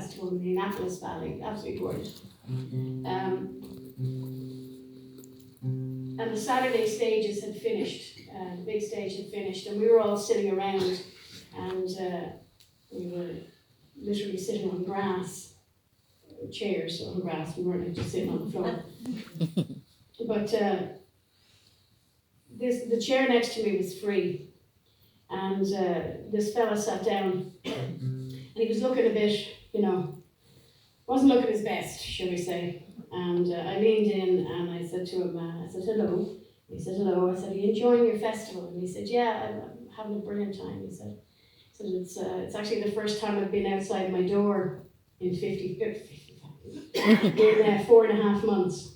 festival in the Annapolis Valley, absolutely gorgeous. And the Saturday stages had finished, the big stage had finished, and we were all sitting around, and we were literally sitting on grass, chairs on grass, we weren't just sitting on the floor. But the chair next to me was free, and this fella sat down, and he was looking a bit, wasn't looking his best, shall we say. And I leaned in and I said to him, I said, hello. He said, hello. I said, are you enjoying your festival? And he said, yeah, I'm having a brilliant time. He said it's actually the first time I've been outside my door in 4.5 months.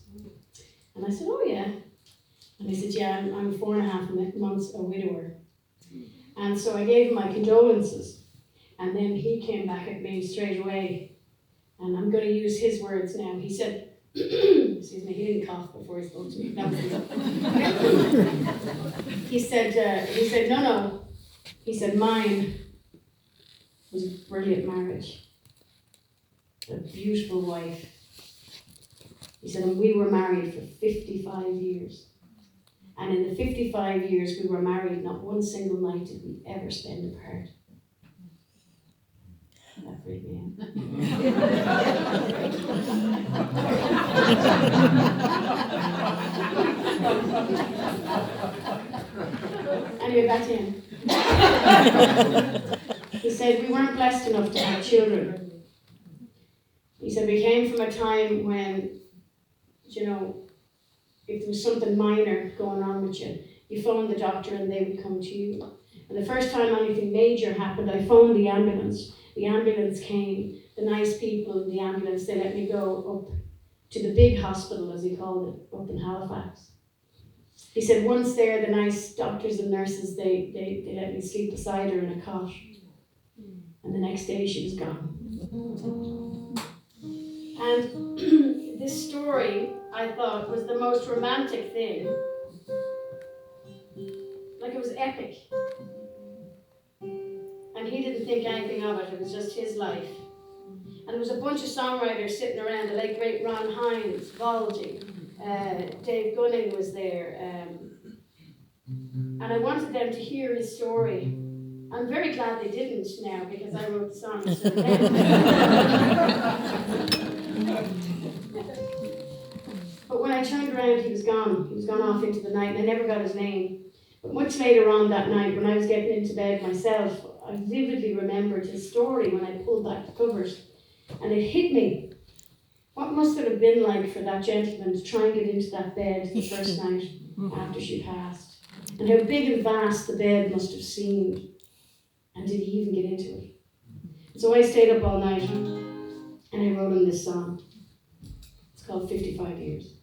And I said, oh yeah. And he said, yeah, I'm 4.5 months a widower. And so I gave him my condolences. And then he came back at me straight away. And I'm going to use his words now. He said, excuse me, he didn't cough before he spoke to me. No. He said, no. He said, mine was a brilliant marriage. A beautiful wife. He said, and we were married for 55 years. And in the 55 years we were married, not one single night did we ever spend apart. That freaked me out. Anyway, back to him. He said, we weren't blessed enough to have children. He said, we came from a time when, if there was something minor going on with you, you phoned the doctor and they would come to you. And the first time anything major happened, I phoned the ambulance. The ambulance came, the nice people in the ambulance, they let me go up to the big hospital, as he called it, up in Halifax. He said once there, the nice doctors and nurses, they let me sleep beside her in a cot. And the next day she was gone. And this story, I thought, was the most romantic thing. Like it was epic. And he didn't think anything of it, it was just his life. And there was a bunch of songwriters sitting around, the late great Ron Hines, Volgy, Dave Gunning was there. And I wanted them to hear his story. I'm very glad they didn't now, because I wrote the song instead of them. But when I turned around, he was gone. He was gone off into the night, and I never got his name. But much later on that night, when I was getting into bed myself, I vividly remembered his story when I pulled back the covers. And it hit me. What must it have been like for that gentleman to try and get into that bed the first night after she passed? And how big and vast the bed must have seemed. And did he even get into it? So I stayed up all night and I wrote him this song. It's called 55 Years.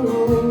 home.